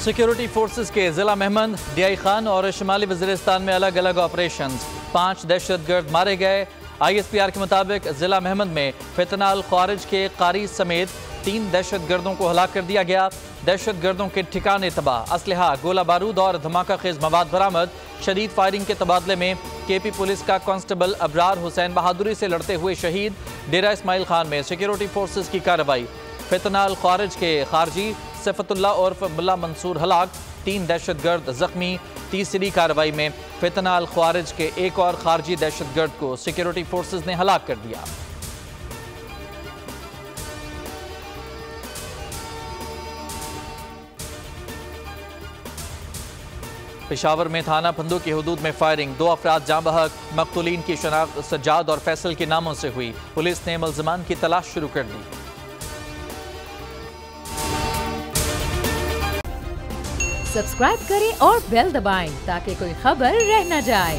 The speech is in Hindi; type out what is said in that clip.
सिक्योरिटी फोर्सेस के जिला मेहमंद डीआई खान और शुमाली वज़ीरिस्तान में अलग अलग ऑपरेशन, 5 दहशतगर्द मारे गए। ISPR के मुताबिक जिला मेहमंद में फितना अल ख्वारिज के कारी समेत 3 दहशतगर्दों को हलाक कर दिया गया। दहशतगर्दों के ठिकाने तबाह, असलहा, गोला बारूद और धमाका खेज मवाद बरामद। शदीद फायरिंग के तबादले में KP पुलिस का कांस्टेबल अबरार हुसैन बहादुरी से लड़ते हुए शहीद। डेरा इस्माइल खान में सिक्योरिटी फोर्सेस की कार्रवाई, फितना अल ख्वारिज के खारजी सैफतुल्ला उर्फ मुल्ला मंसूर हलाक, 3 दहशतगर्द जख्मी। तीसरी कार्रवाई में फितना अल ख्वारिज के एक और खारजी दहशतगर्द को सिक्योरिटी फोर्सेस ने हलाक कर दिया। पेशावर में थाना फंदू की हदूद में फायरिंग, 2 अफराद जाँ बहक। मकतूलीन की शनाख्त सज्जाद और फैसल के नामों से हुई। पुलिस ने मुल्ज़िमान की तलाश शुरू कर दी। सब्सक्राइब करें और बेल दबाएं ताकि कोई खबर रह न जाए।